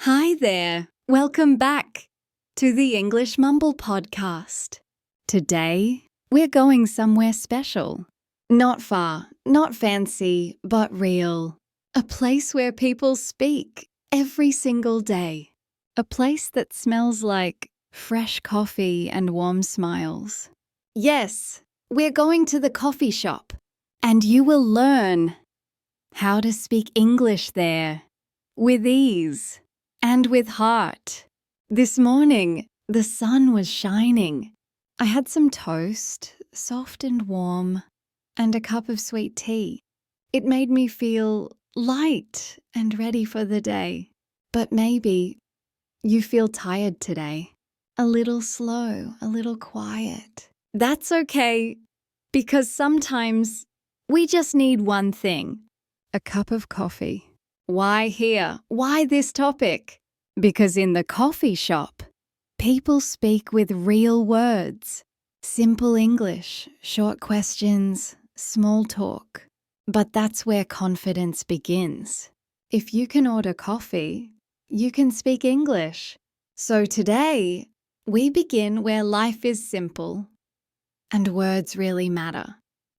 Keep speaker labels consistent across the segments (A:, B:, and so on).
A: Hi there. Welcome back to the English Mumble podcast. Today, we're going somewhere special. Not far, not fancy, but real. A place where people speak every single day. A place that smells like fresh coffee and warm smiles. Yes, we're going to the coffee shop, and you will learn how to speak English there with ease. And with heart. This morning, the sun was shining. I had some toast, soft and warm, and a cup of sweet tea. It made me feel light and ready for the day. But maybe you feel tired today. A little slow, a little quiet. That's okay, because sometimes we just need one thing. A cup of coffee. Why here? Why this topic? Because in the coffee shop, people speak with real words. Simple English, short questions, small talk. But that's where confidence begins. If you can order coffee, you can speak English. So today, we begin where life is simple and words really matter.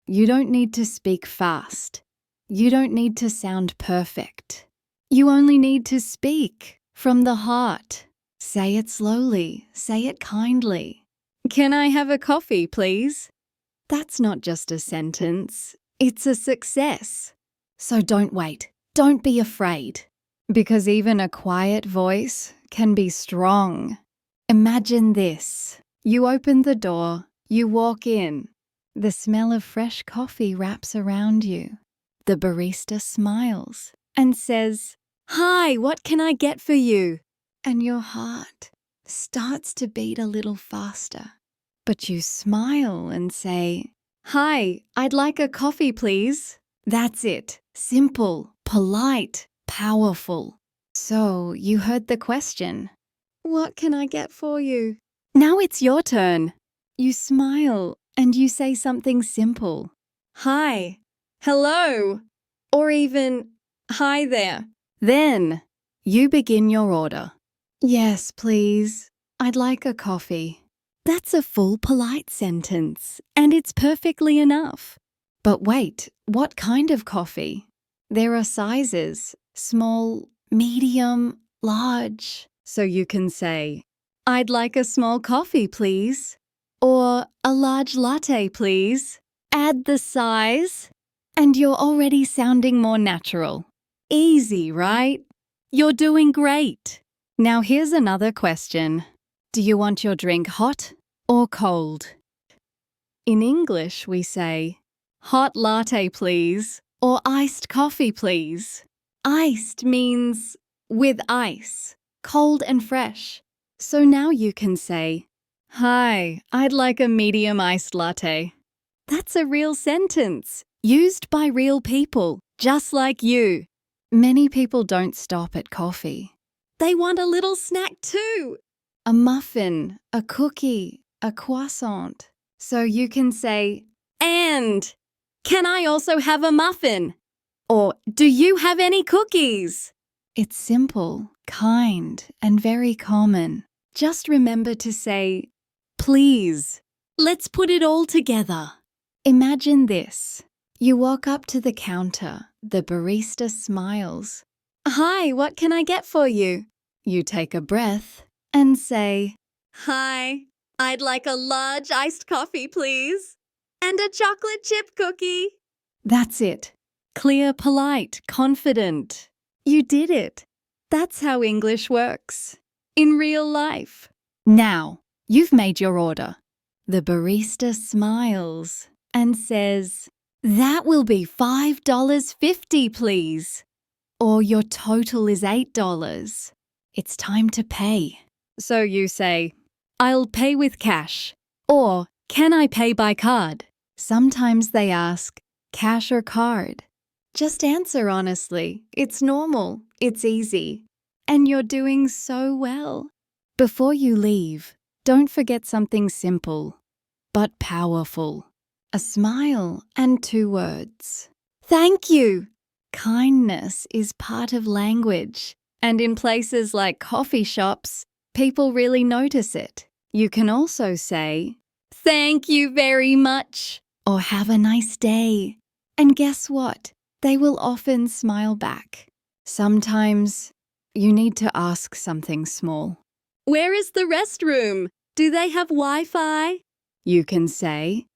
A: You don't need to speak fast. You don't need to sound perfect. You only need to speak from the heart. Say it slowly. Say it kindly. Can I have a coffee, please? That's not just a sentence. It's a success. So don't wait. Don't be afraid. Because even a quiet voice can be strong. Imagine this. You open the door. You walk in. The smell of fresh coffee wraps around you. The barista smiles and says, "Hi, what can I get for you?" And your heart starts to beat a little faster. But you smile and say, "Hi, I'd like a coffee, please." That's it. Simple, polite, powerful. So you heard the question. What can I get for you? Now it's your turn. You smile and you say something simple. Hi. Hello, or even, hi there. Then, you begin your order. Yes, please. I'd like a coffee. That's a full polite sentence, and it's perfectly enough. But wait, what kind of coffee? There are sizes, small, medium, large. So you can say, I'd like a small coffee, please. Or a large latte, please. Add the size. And you're already sounding more natural. Easy, right? You're doing great. Now here's another question. Do you want your drink hot or cold? In English, we say, hot latte, please, or iced coffee, please. Iced means with ice, cold and fresh. So now you can say, hi, I'd like a medium iced latte. That's a real sentence. Used by real people, just like you. Many people don't stop at coffee. They want a little snack too. A muffin, a cookie, a croissant. So you can say, and can I also have a muffin? Or do you have any cookies? It's simple, kind, and very common. Just remember to say, please. Let's put it all together. Imagine this. You walk up to the counter. The barista smiles. Hi, what can I get for you? You take a breath and say, hi, I'd like a large iced coffee, please. And a chocolate chip cookie. That's it. Clear, polite, confident. You did it. That's how English works. In real life. Now, you've made your order. The barista smiles and says, that will be $5.50, please. Or your total is $8. It's time to pay. So you say, I'll pay with cash. Or, can I pay by card? Sometimes they ask, cash or card? Just answer honestly. It's normal. It's easy. And you're doing so well. Before you leave, don't forget something simple, but powerful. A smile and 2 words. Thank you. Kindness is part of language, And in places like coffee shops, people really notice it. You can also say, "Thank you very much," or "Have a nice day." And guess what? They will often smile back. Sometimes you need to ask something small. "Where is the restroom? Do they have Wi-Fi?" You can say,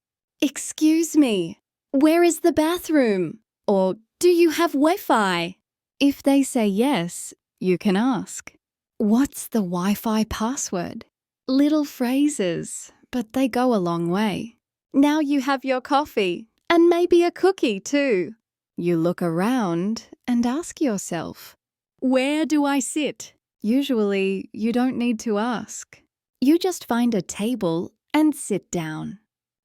A: "Excuse me, where is the bathroom?" Or, "Do you have Wi-Fi?" If they say yes, you can ask, "What's the Wi-Fi password?" Little phrases, but they go a long way. Now you have your coffee, and maybe a cookie too. You look around and ask yourself, "Where do I sit?" Usually, you don't need to ask. You just find a table and sit down.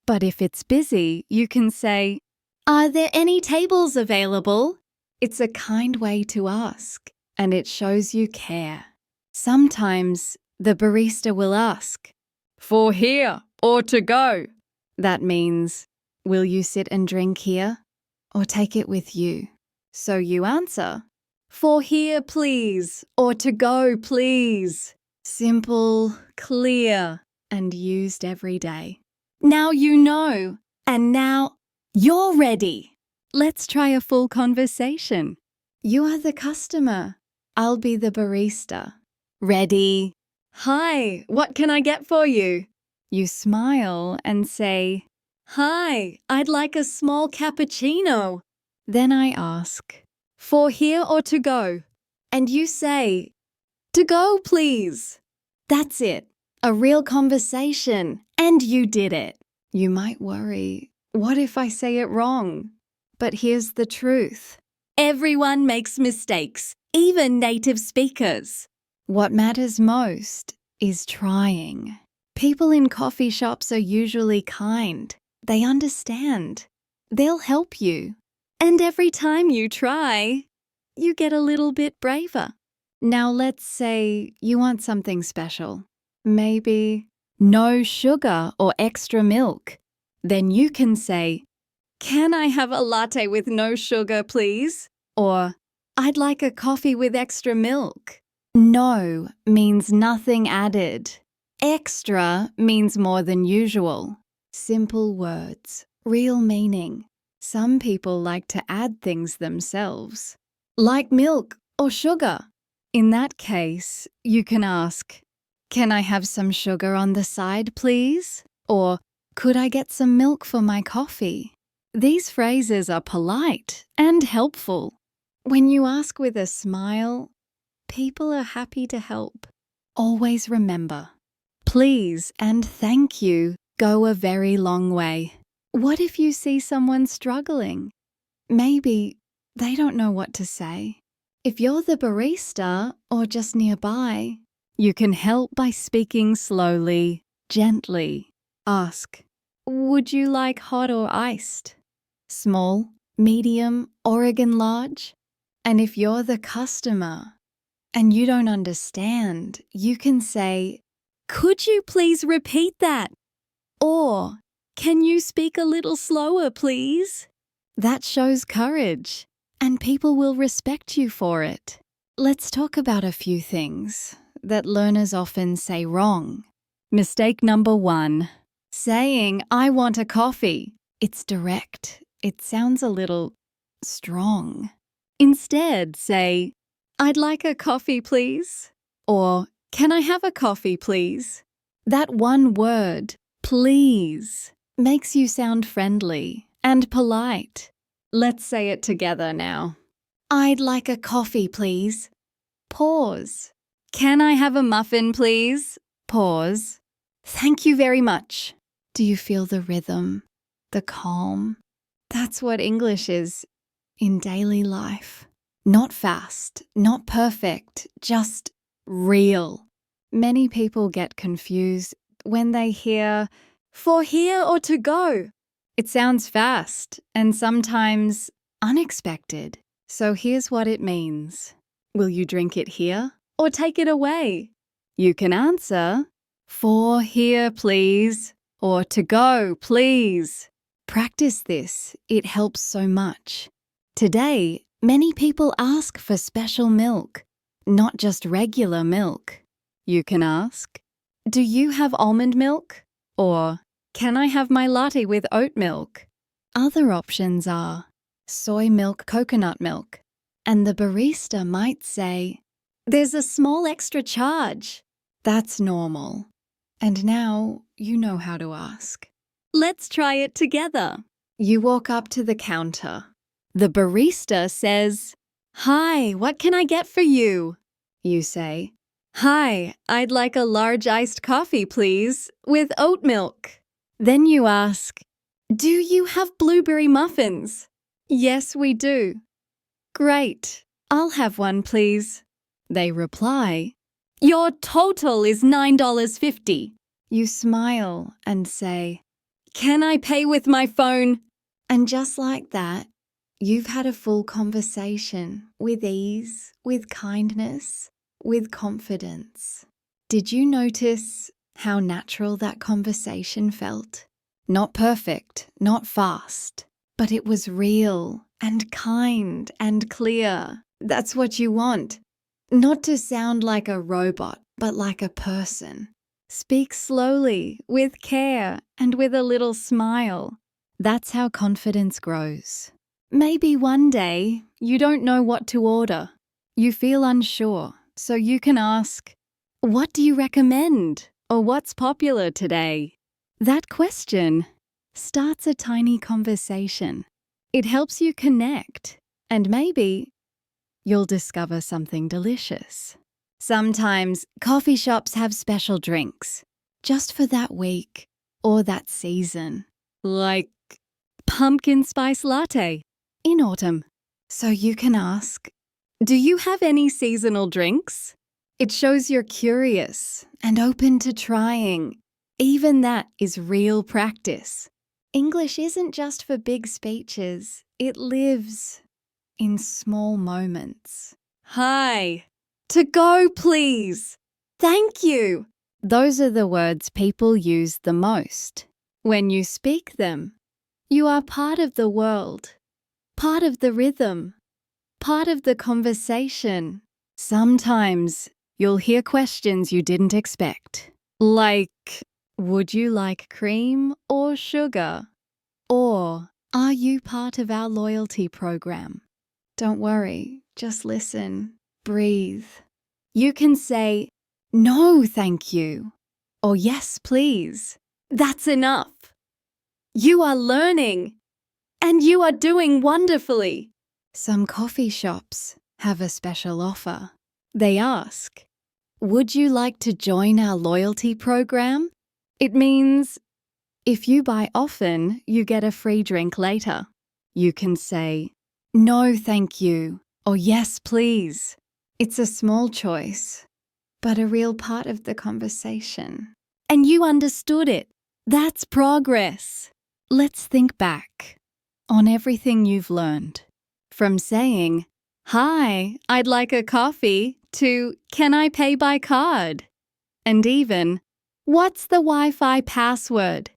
A: But if it's busy, you can say, "Are there any tables available?" It's a kind way to ask, and it shows you care. Sometimes the barista will ask, "For here or to go?" That means, "Will you sit and drink here or take it with you?" So you answer, "For here, please," or "To go, please." Simple, clear, and used every day. Now you know, and now you're ready. Let's try a full conversation. You are the customer. I'll be the barista. Ready? "Hi, what can I get for you?" You smile and say, "Hi, I'd like a small cappuccino." Then I ask, "For here or to go?" And you say, "To go, please." That's it. A real conversation, and you did it. You might worry, what if I say it wrong? But here's the truth. Everyone makes mistakes, even native speakers. What matters most is trying. People in coffee shops are usually kind. They understand. They'll help you. And every time you try, you get a little bit braver. Now let's say you want something special. Maybe no sugar or extra milk. Then you can say, "Can I have a latte with no sugar, please?" Or, "I'd like a coffee with extra milk." No means nothing added. Extra means more than usual. Simple words, real meaning. Some people like to add things themselves, like milk or sugar. In that case, you can ask, "Can I have some sugar on the side, please?" Or, "Could I get some milk for my coffee?" These phrases are polite and helpful. When you ask with a smile, people are happy to help. Always remember, please and thank you go a very long way. What if you see someone struggling? Maybe they don't know what to say. If you're the barista or just nearby, you can help by speaking slowly, gently. Ask, "Would you like hot or iced? Small, medium, Oregon large?" And if you're the customer and you don't understand, you can say, "Could you please repeat that?" Or, "Can you speak a little slower, please?" That shows courage, and people will respect you for it. Let's talk about a few things that learners often say wrong. Mistake number 1, saying, "I want a coffee." It's direct. It sounds a little strong. Instead, say, "I'd like a coffee, please." Or, "Can I have a coffee, please?" That one word, please, makes you sound friendly and polite. Let's say it together now. "I'd like a coffee, please." Pause. "Can I have a muffin, please?" Pause. "Thank you very much." Do you feel the rhythm, the calm? That's what English is in daily life. Not fast, not perfect, just real. Many people get confused when they hear, "For here or to go." It sounds fast and sometimes unexpected. So here's what it means. Will you drink it here or take it away? You can answer, "For here, please," or "To go, please." Practice this. It helps so much. Today, many people ask for special milk, not just regular milk. You can ask, "Do you have almond milk?" Or, "Can I have my latte with oat milk?" Other options are soy milk, coconut milk, and the barista might say, "There's a small extra charge." That's normal. And now you know how to ask. Let's try it together. You walk up to the counter. The barista says, "Hi, what can I get for you?" You say, "Hi, I'd like a large iced coffee, please, with oat milk." Then you ask, "Do you have blueberry muffins?" "Yes, we do." "Great, I'll have one, please." They reply, "Your total is $9.50. You smile and say, "Can I pay with my phone?" And just like that, you've had a full conversation with ease, with kindness, with confidence. Did you notice how natural that conversation felt? Not perfect, not fast, but it was real and kind and clear. That's what you want. Not to sound like a robot, but like a person. Speak slowly, with care, and with a little smile. That's how confidence grows. Maybe one day you don't know what to order. You feel unsure, so you can ask, "What do you recommend?" Or "What's popular today?" That question starts a tiny conversation. It helps you connect, and maybe you'll discover something delicious. Sometimes coffee shops have special drinks just for that week or that season, like pumpkin spice latte in autumn. So you can ask, "Do you have any seasonal drinks?" It shows you're curious and open to trying. Even that is real practice. English isn't just for big speeches. It lives in small moments. "Hi. To go, please. Thank you." Those are the words people use the most. When you speak them, you are part of the world, part of the rhythm, part of the conversation. Sometimes you'll hear questions you didn't expect, like, "Would you like cream or sugar?" Or, "Are you part of our loyalty program?" Don't worry, just listen, breathe. You can say, "No, thank you," or "Yes, please." That's enough. You are learning, and you are doing wonderfully. Some coffee shops have a special offer. They ask, "Would you like to join our loyalty program?" It means if you buy often, you get a free drink later. You can say, "No, thank you," or "Yes, please." It's a small choice, but a real part of the conversation. And you understood it. That's progress. Let's think back on everything you've learned. From saying, "Hi, I'd like a coffee," to "Can I pay by card?" And even, "What's the Wi-Fi password?"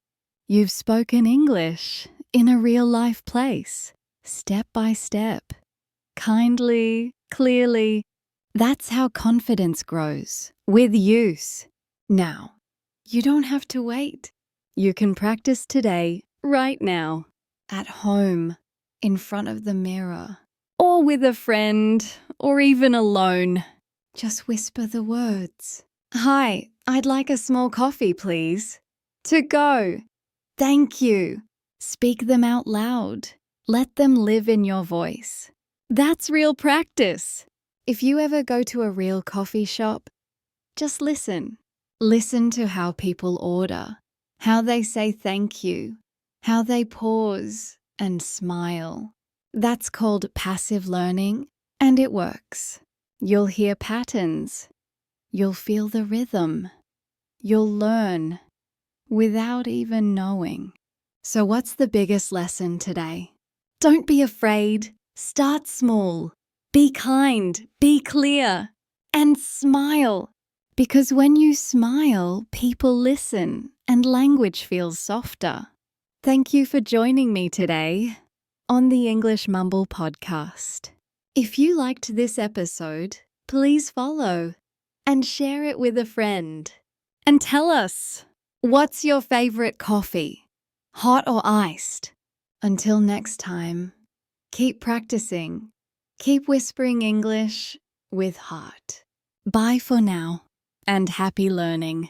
A: You've spoken English in a real-life place, step by step, kindly, clearly. That's how confidence grows, with use. Now, you don't have to wait. You can practice today, right now, at home, in front of the mirror, or with a friend, or even alone. Just whisper the words. "Hi, I'd like a small coffee, please." "To go." "Thank you." Speak them out loud. Let them live in your voice. That's real practice. If you ever go to a real coffee shop, just listen. Listen to how people order, how they say thank you, how they pause and smile. That's called passive learning, and it works. You'll hear patterns. You'll feel the rhythm. You'll learn without even knowing. So what's the biggest lesson today? Don't be afraid. Start small. Be kind, be clear, and smile. Because when you smile, people listen and language feels softer. Thank you for joining me today on the English Mumble podcast. If you liked this episode, please follow and share it with a friend. And tell us, what's your favorite coffee? Hot or iced? Until next time, keep practicing. Keep whispering English with heart. Bye for now, and happy learning.